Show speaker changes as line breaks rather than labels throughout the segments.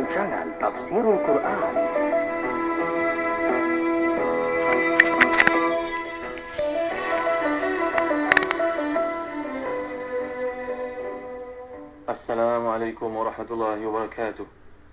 rancangan Tafsirul Quran.
Assalamualaikum warahmatullahi wabarakatuh.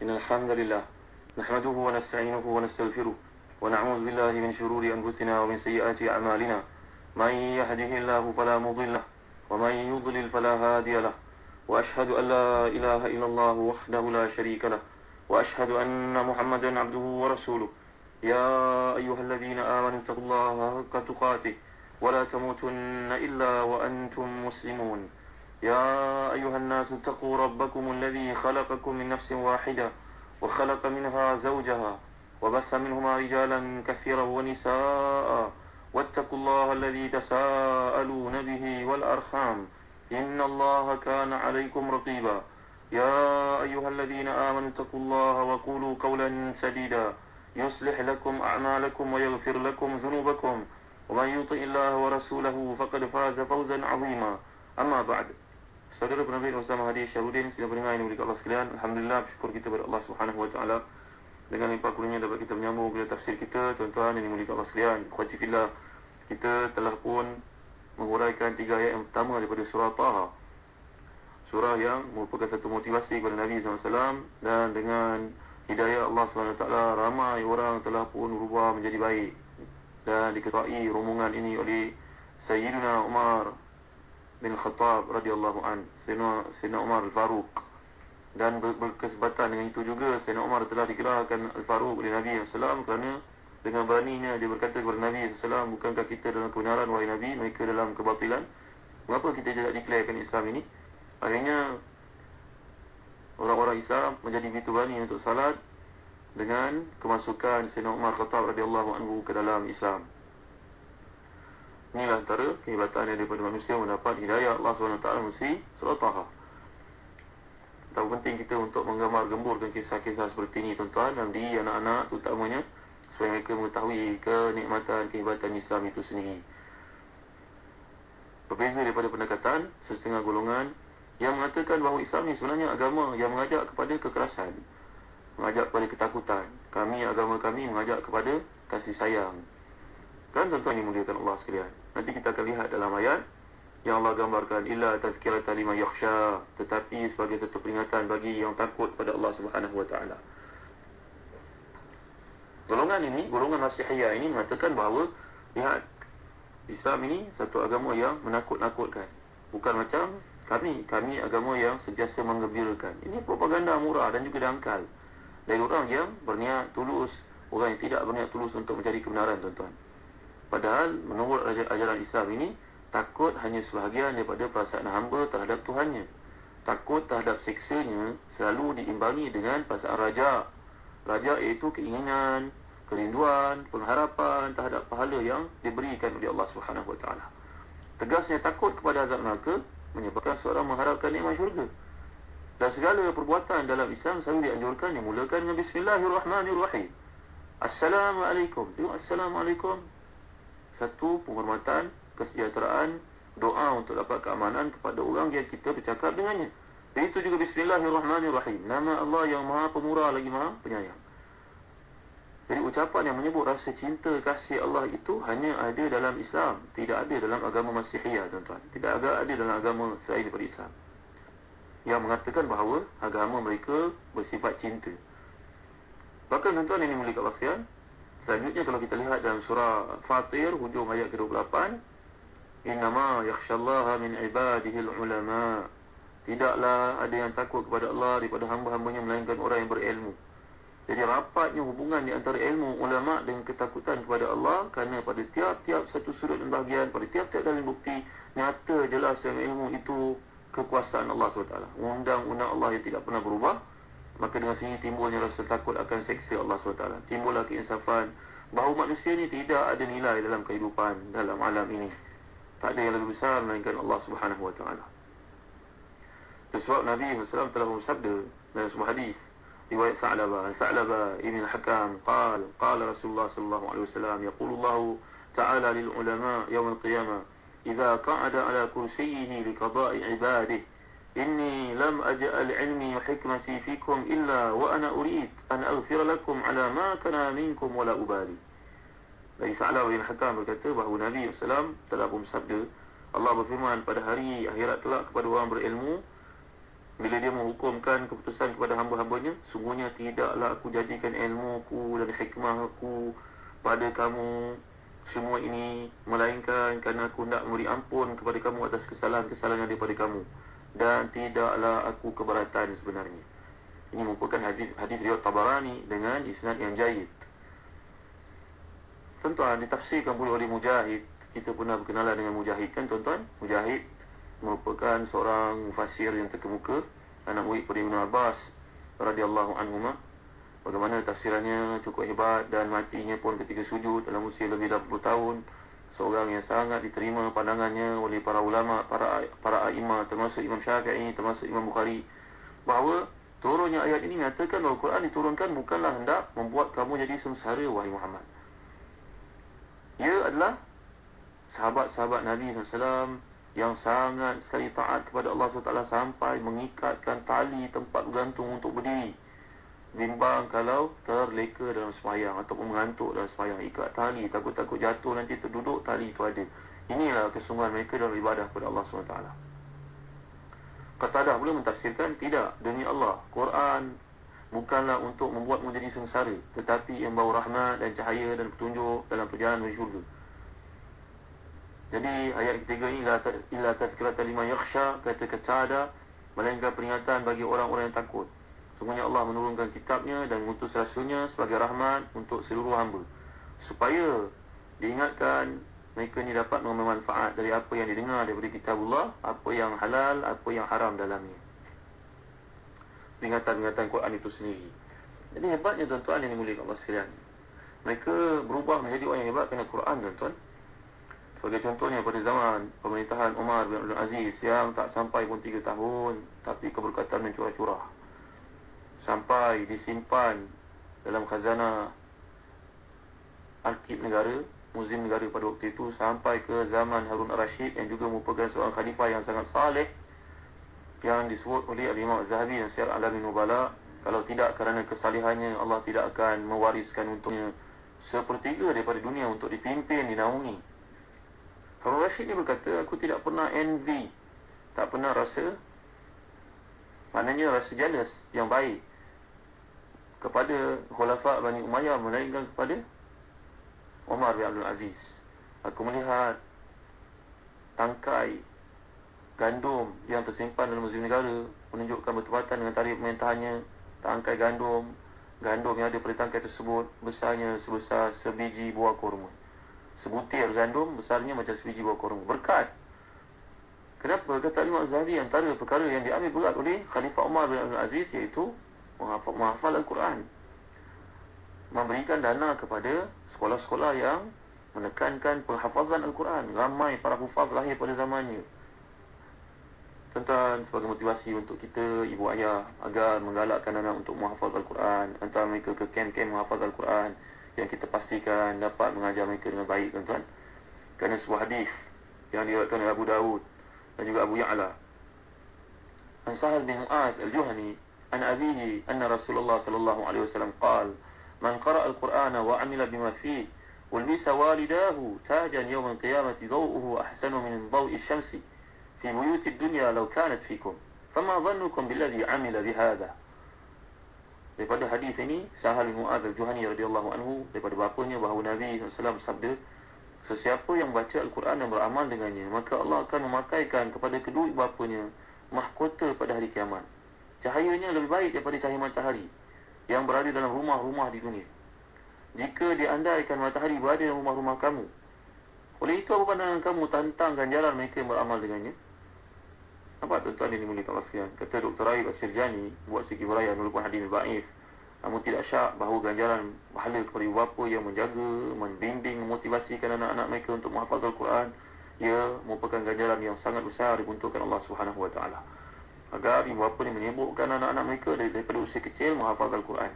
Innal hamdalillah nahmaduhu wa nasta'inuhu wa nastaghfiruh wa na'udzu billahi min shururi anfusina wa min sayyiati a'malina. May yahdihillahu fala mudilla wa may yudlil fala hadiyalah. Wa ashhadu an la ilaha illallah wahdahu la syarika lah wa ashhadu anna Muhammadan 'abduhu wa rasuluh. Ya ayyuhalladzina amanu taqullaha haqqa tuqatih wa la tamutunna illa wa antum muslimun. يا أيها الناس اتقوا ربكم الذي خلقكم من نفس واحدة وخلق منها زوجها وبث منهما رجالا كثيرا ونساء واتقوا الله الذي تساءلون به والأرحام إن الله كان عليكم رقيبا يا أيها الذين آمنوا اتقوا الله وقولوا قولا سديدا يصلح لكم أعمالكم ويغفر لكم ذنوبكم ومن يطع الله ورسوله فقد فاز فوزا عظيما. أما بعد. Saudara penabi bersama Hadi Syarudin, sedang pendengar yang dimuliakan Allah sekalian. Alhamdulillah, bersyukur kita kepada Allah Subhanahu wa taala dengan limpah kurnia dapat kita menyambung kepada tafsir kita. Tuan-tuan yang dimuliakan Allah sekalian, ikhwati fillah, kita telah pun menguraikan 3 ayat yang pertama daripada surah Taha. Surah yang merupakan satu motivasi kepada Nabi SAW, dan dengan hidayah Allah SWT, ramai orang telah pun berubah menjadi baik, dan diketuai rombongan ini oleh Sayyidina Umar bin Khattab radhiyallahu an, Sayyidina Umar Al-Faruq. Dan berkesempatan dengan itu juga Sayyidina Umar telah digelarkan Al-Faruq oleh Nabi SAW, kerana dengan beraninya dia berkata kepada Nabi SAW, bukankah kita dalam kebenaran wahai Nabi, mereka dalam kebatilan, mengapa kita tidak declarekan Islam ini? Akhirnya orang-orang Islam menjadi begitu berani untuk salat dengan kemasukan Sayyidina Umar Khattab radhiyallahu anhu ke dalam Islam. Inilah antara kehebatan yang daripada manusia mendapat hidayah Allah SWT melalui surah Taha. Tahu penting kita untuk menggambar-gemburkan kisah-kisah seperti ini, tuan-tuan, dan di anak-anak terutamanya, supaya mereka mengetahui kenikmatan, kehebatan Islam itu sendiri. Berbeza daripada pendekatan setengah golongan yang mengatakan bahawa Islam ini sebenarnya agama yang mengajak kepada kekerasan, mengajak kepada ketakutan. Agama kami mengajak kepada kasih sayang. Kan tuan-tuan yang dimuliakan Allah sekalian, nanti kita akan lihat dalam ayat yang Allah gambarkan, illa tazkiratan liman yakhsha, tetapi sebagai satu peringatan bagi yang takut pada Allah Subhanahu wa taala. Golongan Masihiyah ini mengatakan bahawa lihat, Islam ini satu agama yang menakut-nakutkan, bukan macam kami agama yang sentiasa menggembirakan. Ini propaganda murah dan juga dangkal dari orang yang berniat tulus, orang yang tidak berniat tulus untuk mencari kebenaran, tuan-tuan. Padahal menurut ajaran Islam ini, takut hanya sebahagian daripada perasaan hamba terhadap Tuhannya. Takut terhadap siksanya selalu diimbangi dengan perasaan raja. Raja iaitu keinginan, kerinduan, pengharapan terhadap pahala yang diberikan oleh Allah Subhanahu wa taala. Tegasnya takut kepada azab neraka menyebabkan seorang mengharapkan nikmat syurga. Dan segala perbuatan dalam Islam selalu dianjurkan dimulakan dengan Bismillahirrahmanirrahim. Assalamualaikum. Tengok, Assalamualaikum. Satu penghormatan, kesejahteraan, doa untuk dapat keamanan kepada orang yang kita bercakap dengannya. Begitu juga Bismillahirrahmanirrahim, nama Allah yang maha pemurah lagi maha penyayang. Jadi ucapan yang menyebut rasa cinta kasih Allah itu hanya ada dalam Islam, tidak ada dalam agama Masihiyah, tuan-tuan. Tidak ada dalam agama selain daripada Islam yang mengatakan bahawa agama mereka bersifat cinta. Bahkan tuan-tuan yang dimuliakan Allah sekalian, selanjutnya kalau kita lihat dalam surah Fatir, hujung ayat ke-28, innama yakhshallaha min ibadihil ulama, tidaklah ada yang takut kepada Allah daripada hamba-hambanya melainkan orang yang berilmu. Jadi rapatnya hubungan di antara ilmu ulama dengan ketakutan kepada Allah, kerana pada tiap-tiap satu sudut dan bahagian, pada tiap-tiap dalil bukti, nyata jelas yang ilmu itu kekuasaan Allah SWT, undang-undang Allah yang tidak pernah berubah. Maka dengan sini timbulnya rasa takut akan seksa Allah SWT. Timbullah keinsafan bahawa manusia ini tidak ada nilai dalam kehidupan, dalam alam ini. Tak ada yang lebih besar melainkan Allah Subhanahu wa taala. Sebab Nabi SAW telah bersabda dalam sebuah hadis riwayat Sa'labah ibn al-Hakam, qala Rasulullah sallallahu alaihi wasallam, yaqulu Allah ta'ala lil ulama yawm al-qiyamah, idza qa'ada ala kursiyyihi li qada'i ibadihi Inni lam aj'al ilmi wa hikmati fikum illa wa ana urid an aghfir lakum ala ma kana minkum wala ubali. Dari Sa'labah bin Hakam berkata bahawa Nabi SAW telah bersabda, Allah berfirman pada hari akhirat kelak kepada orang berilmu, bila dia menghukumkan keputusan kepada hamba-hambanya, sungguhnya tidaklah aku jadikan ilmuku dan hikmahku pada kamu semua ini, melainkan kerana aku nak memberi ampun kepada kamu atas kesalahan-kesalahan yang daripada kamu, dan tidaklah aku keberatan sebenarnya. Ini merupakan hadis riwayat Tabarani dengan isnad yang jayyid. Tuan-tuan, ditafsirkan pula oleh Mujahid. Kita pernah berkenalan dengan Mujahid kan tuan-tuan? Mujahid merupakan seorang mufassir yang terkemuka, anak murid pada Ibn Abbas radhiyallahu anhuma. Bagaimana tafsirannya cukup hebat, dan matinya pun ketika sujud dalam usia lebih 80 tahun. Seorang yang sangat diterima pandangannya oleh para ulama, para a'imah, termasuk Imam Syafi'i, termasuk Imam Bukhari, bahawa turunnya ayat ini menyatakan bahawa Quran diturunkan bukanlah hendak membuat kamu jadi sengsara, wahai Muhammad. Ia adalah sahabat-sahabat Nabi SAW yang sangat sekali taat kepada Allah SWT sampai mengikatkan tali tempat bergantung untuk berdiri, bimbang kalau terleka dalam sembahyang ataupun mengantuk dalam sembahyang. Ikat tali, takut-takut jatuh nanti terduduk, tali itu ada. Inilah kesungguhan mereka dalam ibadah kepada Allah SWT. Qatadah pula mentafsirkan, tidak, demi Allah, Quran bukanlah untuk membuatmu jadi sengsara, tetapi yang bawa rahmat dan cahaya dan petunjuk dalam perjalanan menuju syurga. Jadi ayat ketiga ini, illa tazkiratan liman yakhsha, kata Qatadah, melainkan peringatan bagi orang-orang yang takut. Sungguhnya Allah menurunkan kitabnya dan mengutus rasulnya sebagai rahmat untuk seluruh hamba, supaya diingatkan mereka ni dapat mengambil manfaat dari apa yang didengar daripada kitabullah, apa yang halal, apa yang haram dalamnya. Peringatan-peringatan Quran itu sendiri. Jadi hebatnya tuan-tuan yang dimuliakan Allah sekalian, mereka berubah menjadi orang yang hebat kerana Quran tuan-tuan. Sebagai contohnya pada zaman pemerintahan Umar bin Abdul Aziz yang tak sampai pun 3 tahun, tapi keberkatan mencurah-curah sampai disimpan dalam khazanah Arkib negara, Muzium negara pada waktu itu, sampai ke zaman Harun al-Rashid yang juga merupakan seorang khalifah yang sangat saleh, yang disebut oleh Al-Imam Az-Zahabi dan Syiar Alamin Nubala, kalau tidak kerana kesalihannya, Allah tidak akan mewariskan untuknya sepertiga daripada dunia untuk dipimpin, dinaungi. Harun Rashid ni berkata, aku tidak pernah envy, tak pernah rasa, maknanya rasa jealous yang baik kepada Khulafa' Bani Umayyah, melainkan kepada Umar bin Abdul Aziz. Aku melihat tangkai gandum yang tersimpan dalam muzium negara menunjukkan bertepatan dengan tarikh pemerintahannya. Tangkai gandum yang ada pada tangkai tersebut besarnya sebesar sebiji buah kurma. Sebutir gandum besarnya macam sebiji buah kurma. Berkat. Kenapa? Kata Imam Az-Zahabi, antara perkara yang diambil berat oleh Khalifah Umar bin Abdul Aziz iaitu menghafal Al-Quran, memberikan dana kepada sekolah-sekolah yang menekankan penghafazan Al-Quran. Ramai para hufaz lahir pada zamannya. Tuan-tuan, sebagai motivasi untuk kita, ibu ayah, agar menggalakkan anak untuk menghafaz Al-Quran, hantar mereka ke kem-kem menghafaz Al-Quran yang kita pastikan dapat mengajar mereka dengan baik, tuan-tuan. Kerana sebuah hadis yang diriwayatkan oleh Abu Dawud dan juga Abu Ya'la, an Sahal bin Mu'adz al-Juhani an abihi anna Rasulullah sallallahu alaihi wasallam qala man qara'a al-Qur'ana wa 'amila bima fihi ulbisa walidahu tajan yawm al-qiyamati daw'uhu ahsanu min daw'i asy-syamsi fi buyuti ad-dunya law kanat fikum fama dhannukum billadhi 'amila bihadha. Daripada hadis ini, Sahal bin Mu'adz al-Juhani radhiyallahu anhu, daripada bapanya, bahawa Nabi SAW bersabda, sesiapa yang baca Al-Quran dan beramal dengannya, maka Allah akan memakaikan kepada kedua bapanya mahkota pada hari kiamat. Cahayanya lebih baik daripada cahaya matahari yang berada dalam rumah-rumah di dunia, jika diandaikan matahari berada dalam rumah-rumah kamu. Oleh itu, apa pandangan kamu tentang ganjaran mereka yang beramal dengannya? Nampak tuan-tuan yang dimuliakan Allah sekalian? Kata Dr. Raib As-Sirjani, buat sikit berayaan walaupun hadis dhaif, namun tidak syak bahawa ganjaran pahala kepada ibu bapa yang menjaga, membimbing, memotivasikan anak-anak mereka untuk menghafaz Al-Quran, ia merupakan ganjaran yang sangat besar dibentukkan Allah Subhanahu Wa Taala, agar ibu bapa ni menyibukkan anak-anak mereka daripada usia kecil menghafaz Al-Quran.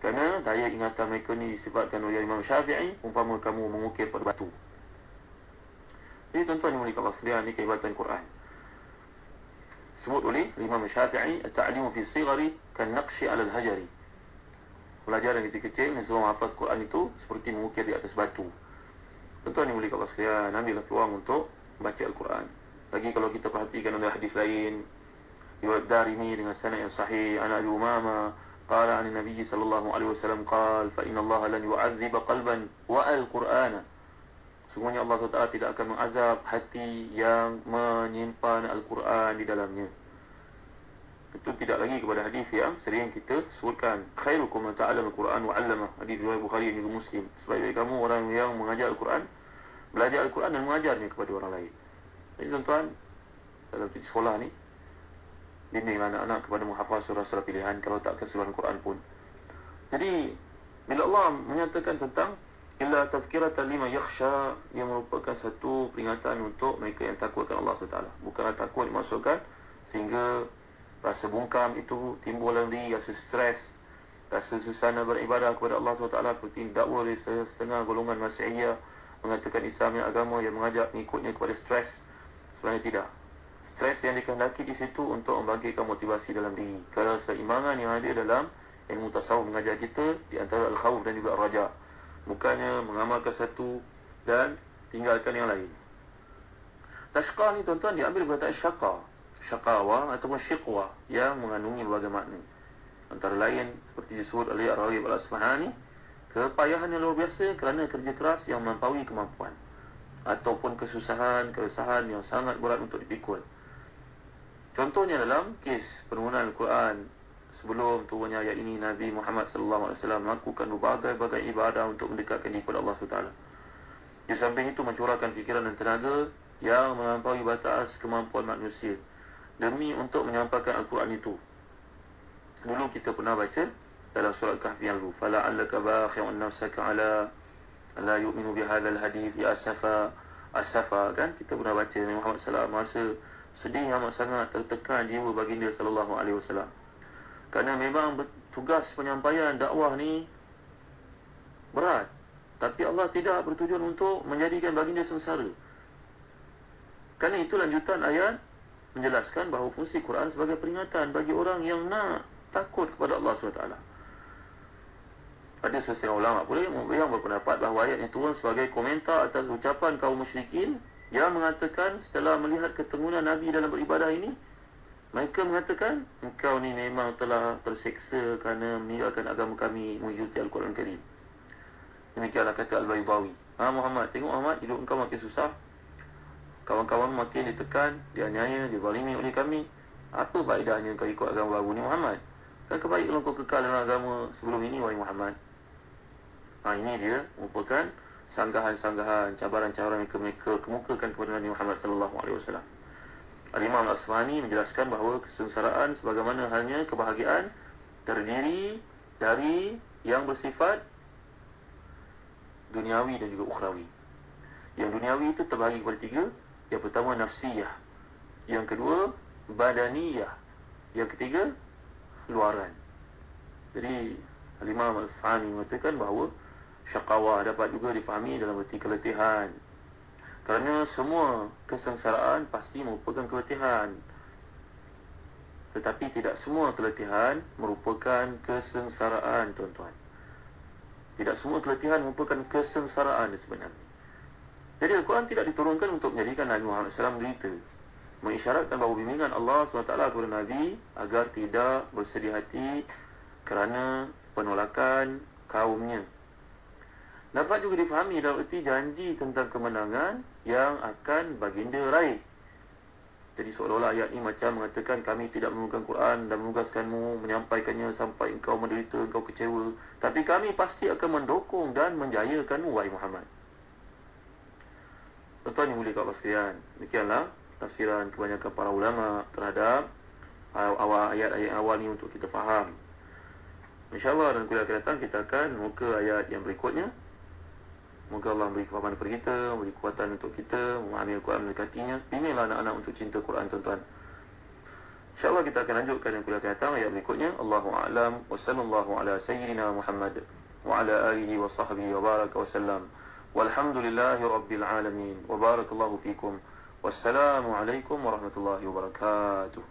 Kerana daya ingatan mereka ni disifatkan oleh Imam Syafi'i, umpama kamu mengukir pada batu. Jadi tuan-tuan yang dimuliakan Allah sekalian, ini kehebatan Quran. Sebut oleh Imam Syafi'i, at-ta'limu fi sighari kan naqshi 'ala al-hajari. Pelajaran ketika kecil yang suruh menghafaz Quran itu seperti mengukir di atas batu. Tuan-tuan yang mulia kat Allah sekalian, ambillah peluang untuk baca Al-Quran. Lagi kalau kita perhatikan ada hadis lain, riwayat Darimi dengan sanad yang sahih, an Abi Umamah qala 'an Nabi sallallahu alaihi wasallam qala fa inna Allah lan yu'adzib qalban wa al-Qur'ana. Sungguhnya Allah SWT tidak akan mengazab hati yang menyimpan Al-Quran di dalamnya. Itu tidak lagi kepada hadis yang sering kita sebutkan, khairukum man ta'allama al-Quran wa 'allama. Hadis riwayat Bukhari dan Muslim. Sebaik kamu orang yang mengajar Al-Quran, belajar Al-Quran dan mengajarnya kepada orang lain. Jadi tuan-tuan, dalam sekolah ni bimbinglah anak-anak kepada menghafal surah-surah pilihan, kalau tak keseluruhan Quran pun. Jadi bila Allah menyatakan tentang illa tazkiratan liman yakhsha, dia merupakan satu peringatan untuk mereka yang takutkan Allah SWT. Bukanlah takut dimaksudkan sehingga rasa bungkam itu timbul dalam diri, rasa stres, rasa susah nak beribadah kepada Allah SWT, seperti dakwa dari setengah golongan Masihiyah mengatakan Islam yang agama yang mengajak mengikutnya kepada stres. Sebenarnya tidak. Stres yang dikehendaki di situ untuk membangkitkan motivasi dalam diri. Kalau seimbangan yang ada dalam ilmu tasawuf mengajar kita di antara al-khawf dan juga al-raja. Bukannya mengamalkan satu dan tinggalkan yang lain. Tashqa ni tuan-tuan diambil perkataan syaqa, syaqawa ataupun syiqwa yang mengandungi berbagai makna. Antara lain seperti disebut oleh Ar-Raghib Al-Asfahani, kepayahan yang luar biasa kerana kerja keras yang melampaui kemampuan, ataupun kesusahan, keresahan yang sangat berat untuk dipikul. Contohnya dalam kes penurunan Al-Quran, sebelum turunnya ayat ini, Nabi Muhammad sallallahu alaihi wasallam melakukan berbagai ibadah untuk mendekatkan diri kepada Allah SWT. Di samping itu mencurahkan fikiran dan tenaga yang melampaui batas kemampuan manusia demi untuk menyampaikan Al-Quran itu. Dulu kita pernah baca dalam surah Kahfi yang lalu, fala'allaka bakhi'un nafsaka ala la yu'minu bihadzal hadits ya asafa, kan kita pernah baca Nabi Muhammad sallallahu alaihi wasallam masa sedih amat sangat, tertekan jiwa baginda sallallahu alaihi wasallam. Kerana memang tugas penyampaian dakwah ni berat, tapi Allah tidak bertujuan untuk menjadikan baginda sengsara. Kerana itu lanjutan ayat menjelaskan bahawa fungsi Quran sebagai peringatan bagi orang yang nak takut kepada Allah SWT. Ada sesetengah ulama pula yang berpendapat bahawa ayat ini turun sebagai komentar atas ucapan kaum musyrikin yang mengatakan setelah melihat keteguhan Nabi dalam beribadah ini, mereka mengatakan, engkau ni memang telah terseksa kerana meninggalkan agama kami, mengikuti Al-Quran Karim. Demikianlah kata Al-Baydawi. Muhammad, tengok Muhammad, hidup engkau makin susah, kawan-kawan makin ditekan, dianiaya, dizalimi oleh kami. Apa faedahnya kau ikut agama baru ni Muhammad? Kan kebaik kalau kau kekal dalam agama sebelum ini, wahai Muhammad. Ini dia merupakan sanggahan-sanggahan, cabaran-cabaran yang mereka kemukakan kepada Nabi Muhammad sallallahu alaihi wasallam. Al-Imam Al-Asfahani menjelaskan bahawa kesengsaraan sebagaimana halnya kebahagiaan terdiri dari yang bersifat duniawi dan juga ukhrawi. Yang duniawi itu terbahagi kepada tiga. Yang pertama nafsiyah, yang kedua badaniyah, yang ketiga luaran. Jadi Al-Imam Al-Asfahani mengatakan bahawa syaqawah dapat juga difahami dalam erti keletihan. Kerana semua kesengsaraan pasti merupakan keletihan, tetapi tidak semua keletihan merupakan kesengsaraan, tuan-tuan. Tidak semua keletihan merupakan kesengsaraan sebenarnya. Jadi Al-Quran tidak diturunkan untuk menjadikan Nabi Muhammad SAW menderita, mengisyaratkan bahawa bimbingan Allah SWT kepada Nabi agar tidak bersedih hati kerana penolakan kaumnya. Dapat juga difahami dalam erti janji tentang kemenangan yang akan baginda raih. Jadi seolah-olah ayat ini macam mengatakan kami tidak menurunkan Quran dan menugaskanmu menyampaikannya sampai engkau menderita, engkau kecewa, tapi kami pasti akan mendukung dan menjayakanmu, wahai Muhammad. Tuan-tuan yang mulia kat Allah sekalian, demikianlah tafsiran kebanyakan para ulama terhadap awal ayat-ayat awal ni untuk kita faham. InsyaAllah dan kuliah akan datang kita akan muka ayat yang berikutnya. Moga Allah beri kefahaman kepada kita, beri kekuatan untuk kita memahami Al-Quran, mendekatinya. Bimbinglah anak-anak untuk cinta Quran, tuan-tuan. InsyaAllah kita akan lanjutkan yang kuliah akan datang ayat berikutnya. Allahu a'lam wa sallallahu ala sayyidina Muhammad wa ala alihi wa sahbihi wa baraka wa sallam. Walhamdulillahi rabbil alamin. Wa barakallahu fikum. Wassalamu alaikum warahmatullahi wabarakatuh.